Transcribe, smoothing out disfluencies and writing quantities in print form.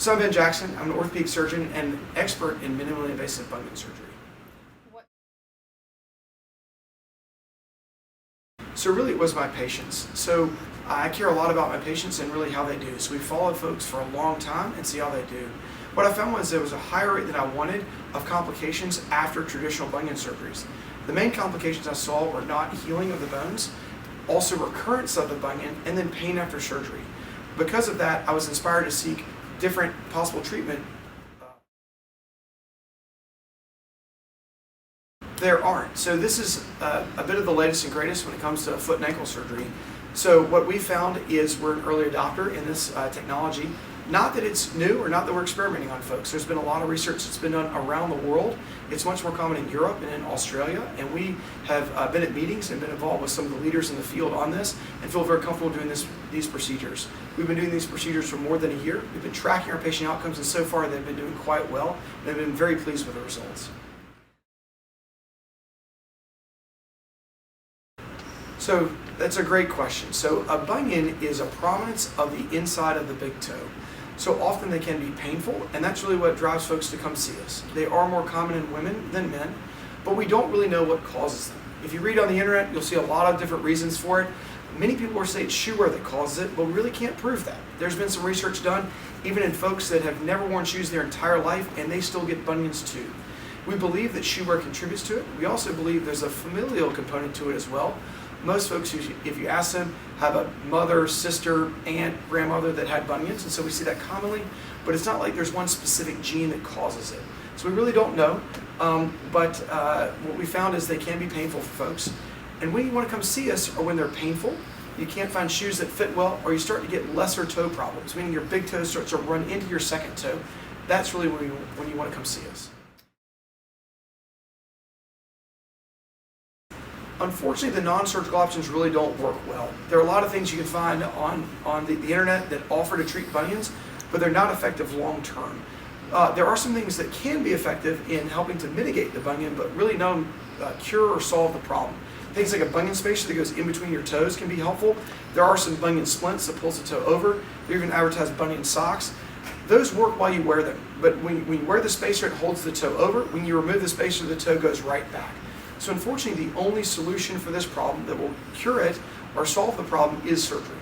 So I'm Ben Jackson. I'm an orthopedic surgeon and expert in minimally invasive bunion surgery. So really it was my patients. So I care a lot about my patients and really how they do. So we followed folks for a long time and see how they do. What I found was there was a higher rate than I wanted of complications after traditional bunion surgeries. The main complications I saw were not healing of the bones, also recurrence of the bunion, and then pain after surgery. Because of that, I was inspired to seek different possible treatment. There aren't. So this is a bit of the latest and greatest when it comes to foot and ankle surgery. So what we found is we're an early adopter in this technology. Not that it's new or not that we're experimenting on folks. There's been a lot of research that's been done around the world. It's much more common in Europe and in Australia, and we have been at meetings and been involved with some of the leaders in the field on this and feel very comfortable doing these procedures. We've been doing these procedures for more than a year. We've been tracking our patient outcomes, and so far they've been doing quite well. They've been very pleased with the results. So that's a great question. So a bunion is a prominence of the inside of the big toe. So often they can be painful, and that's really what drives folks to come see us. They are more common in women than men, but we don't really know what causes them. If you read on the internet, you'll see a lot of different reasons for it. Many people will say it's shoe wear that causes it, but we really can't prove that. There's been some research done even in folks that have never worn shoes their entire life, and they still get bunions too. We believe that shoe wear contributes to it. We also believe there's a familial component to it as well. Most folks, if you ask them, have a mother, sister, aunt, grandmother that had bunions, and so we see that commonly, but it's not like there's one specific gene that causes it. So we really don't know, but what we found is they can be painful for folks. And when you want to come see us, or when they're painful, you can't find shoes that fit well, or you start to get lesser toe problems, meaning your big toe starts to run into your second toe, that's really when you want to come see us. Unfortunately, the non-surgical options really don't work well. There are a lot of things you can find on the internet that offer to treat bunions, but they're not effective long term. There are some things that can be effective in helping to mitigate the bunion, but really don't cure or solve the problem. Things like a bunion spacer that goes in between your toes can be helpful. There are some bunion splints that pulls the toe over. They even advertise bunion socks. Those work while you wear them, but when you wear the spacer, it holds the toe over. When you remove the spacer, the toe goes right back. So unfortunately, the only solution for this problem that will cure it or solve the problem is surgery.